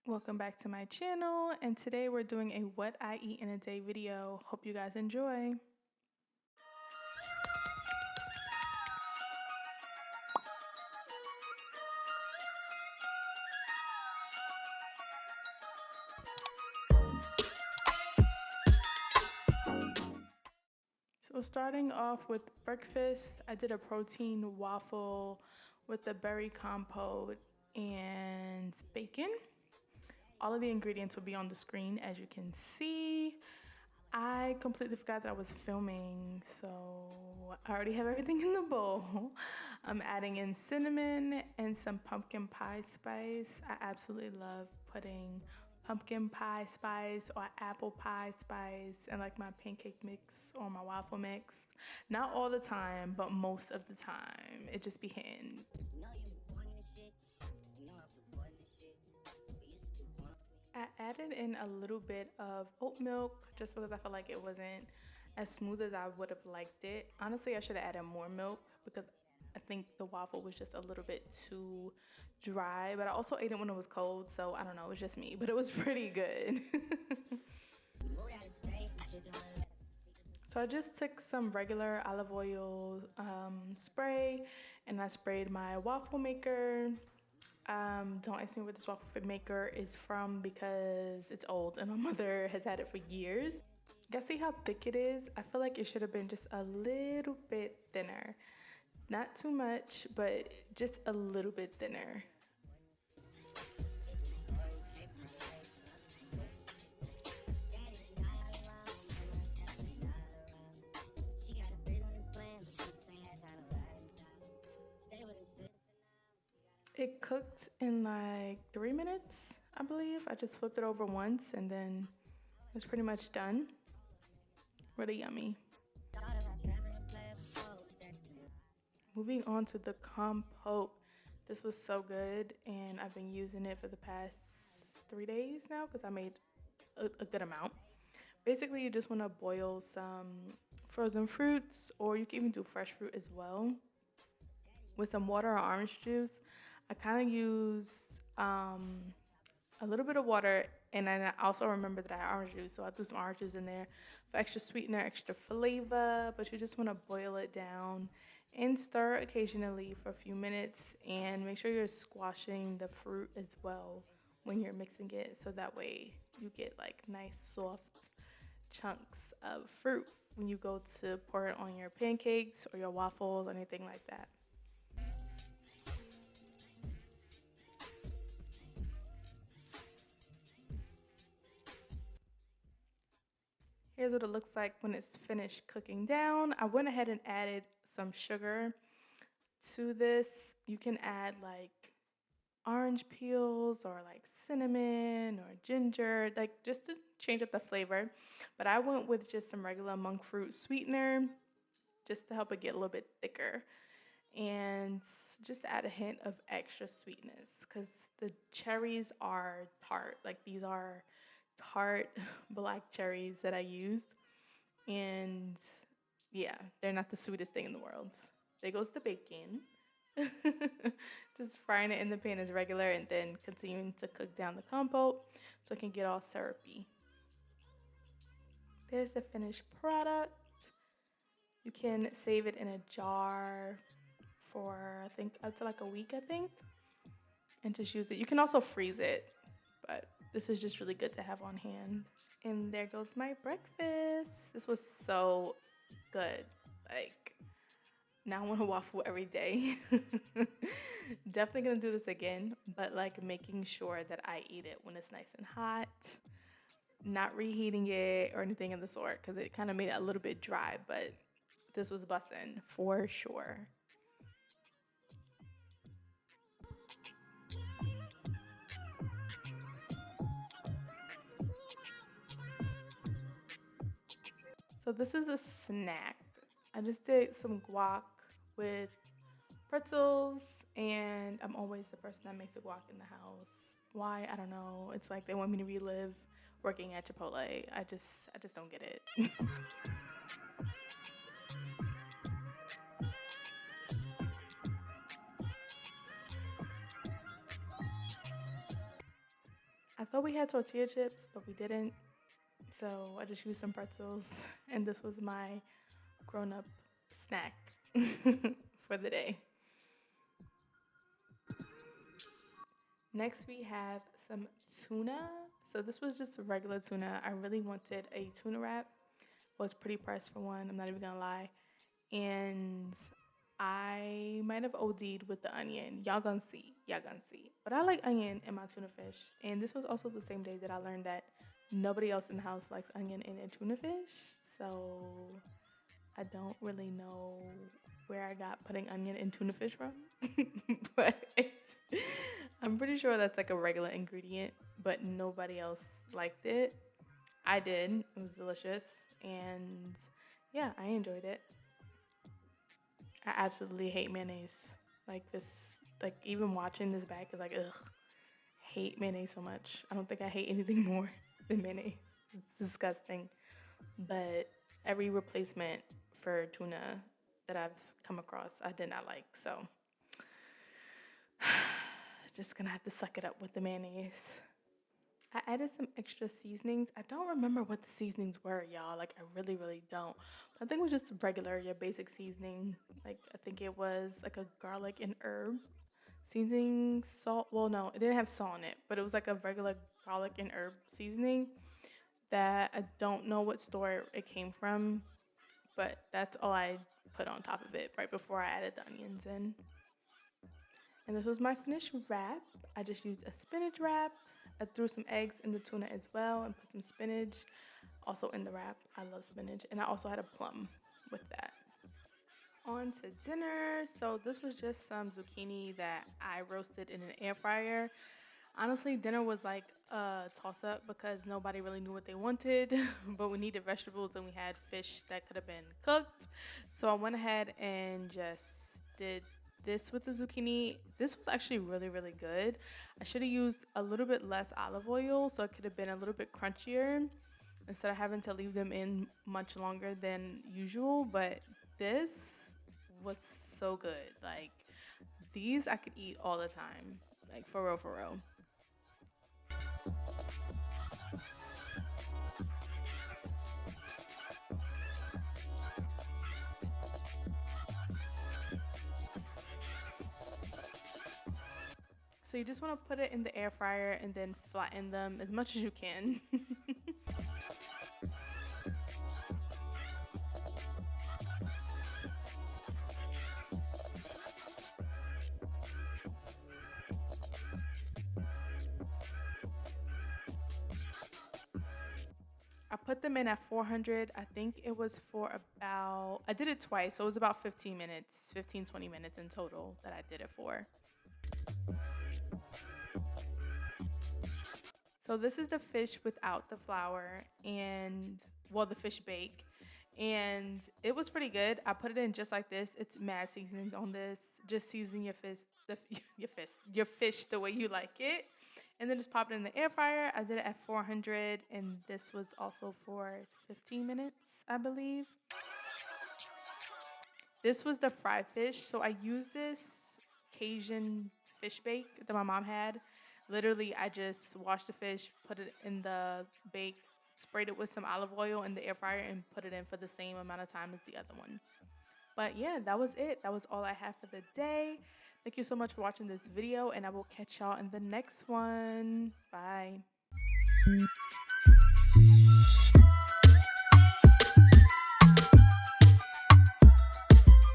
Welcome back to my channel, and today we're doing a what I eat in a day video. Hope you guys enjoy. So starting off with breakfast, I did a protein waffle with a berry compote and bacon. All of the ingredients will be on the screen, as you can see. I completely forgot that I was filming, so I already have everything in the bowl. I'm adding in cinnamon and some pumpkin pie spice. I absolutely love putting pumpkin pie spice or apple pie spice and like my pancake mix or my waffle mix. Not all the time, but most of the time. It just be hitting. I added in a little bit of oat milk just because I felt like it wasn't as smooth as I would have liked it. Honestly, I should have added more milk because I think the waffle was just a little bit too dry, but I also ate it when it was cold, so I don't know, it was just me, but it was pretty good. So I just took some regular olive oil spray and I sprayed my waffle maker. Don't ask me where this waffle maker is from because it's old and my mother has had it for years. You guys see how thick it is? I feel like it should have been just a little bit thinner. Not too much, but just a little bit thinner. It cooked in like 3 minutes, I believe. I just flipped it over once and then it was pretty much done. Really yummy. Moving on to the compote. This was so good and I've been using it for the past 3 days now because I made a good amount. Basically, you just want to boil some frozen fruits, or you can even do fresh fruit as well, with some water or orange juice. I kind of used a little bit of water, and then I also remember that I had orange juice, so I threw some orange juice in there for extra sweetener, extra flavor. But you just want to boil it down and stir occasionally for a few minutes, and make sure you're squashing the fruit as well when you're mixing it, so that way you get like nice soft chunks of fruit when you go to pour it on your pancakes or your waffles or anything like that. Here's what it looks like when it's finished cooking down. I went ahead and added some sugar to this. You can add like orange peels or like cinnamon or ginger, like just to change up the flavor. But I went with just some regular monk fruit sweetener just to help it get a little bit thicker. And just add a hint of extra sweetness because the cherries are tart. Like these are tart black cherries that I used, and yeah, they're not the sweetest thing in the world. There goes the bacon. Just frying it in the pan as regular and then continuing to cook down the compote so it can get all syrupy. There's the finished product. You can save it in a jar for I think up to like a week, I think, and just use it. You can also freeze it, but this is just really good to have on hand. And there goes my breakfast. This was so good. Like, now I want a waffle every day. Definitely gonna do this again, but like making sure that I eat it when it's nice and hot, not reheating it or anything of the sort, because it kind of made it a little bit dry, but this was bussin' for sure. So this is a snack. I just did some guac with pretzels, and I'm always the person that makes a guac in the house. Why? I don't know. It's like they want me to relive working at Chipotle. I just don't get it. I thought we had tortilla chips, but we didn't. So I just used some pretzels, and this was my grown-up snack for the day. Next, we have some tuna. So this was just a regular tuna. I really wanted a tuna wrap. Was pretty pressed for one. I'm not even gonna lie. And I might have OD'd with the onion. Y'all gonna see. Y'all gonna see. But I like onion in my tuna fish. And this was also the same day that I learned that nobody else in the house likes onion in their tuna fish. So I don't really know where I got putting onion in tuna fish from. But I'm pretty sure that's like a regular ingredient, but nobody else liked it. I did. It was delicious. And yeah, I enjoyed it. I absolutely hate mayonnaise. Like this, like even watching this bag is like, ugh. Hate mayonnaise so much. I don't think I hate anything more than mayonnaise. It's disgusting. But every replacement for tuna that I've come across, I did not like. So just gonna have to suck it up with the mayonnaise. I added some extra seasonings. I don't remember what the seasonings were, y'all. Like, I really, really don't. But I think it was just regular, your basic seasoning. Like, I think it was like a garlic and herb seasoning, salt. Well, no, it didn't have salt in it, but it was like a regular garlic and herb seasoning that I don't know what store it came from, but that's all I put on top of it right before I added the onions in. And this was my finished wrap. I just used a spinach wrap. I threw some eggs in the tuna as well and put some spinach also in the wrap. I love spinach. And I also had a plum with that. On to dinner. So this was just some zucchini that I roasted in an air fryer. Honestly, dinner was like a toss-up because nobody really knew what they wanted, but we needed vegetables and we had fish that could have been cooked. So I went ahead and just did this with the zucchini. This was actually really, really good. I should have used a little bit less olive oil so it could have been a little bit crunchier instead of having to leave them in much longer than usual. But this was so good. Like, these I could eat all the time. Like, for real, for real. So you just want to put it in the air fryer and then flatten them as much as you can. I put them in at 400. I think it was for about, I did it twice, so it was about 15 minutes, 15, 20 minutes in total that I did it for. So this is the fish without the flour and, well, the fish bake. And it was pretty good. I put it in just like this. It's mad seasonings on this. Just season your fish, your fish the way you like it. And then just pop it in the air fryer. I did it at 400 and this was also for 15 minutes, I believe. This was the fried fish. So I used this Cajun fish bake that my mom had. Literally, I just washed the fish, put it in the bake, sprayed it with some olive oil in the air fryer, and put it in for the same amount of time as the other one. But yeah, that was it. That was all I have for the day. Thank you so much for watching this video, and I will catch y'all in the next one. Bye.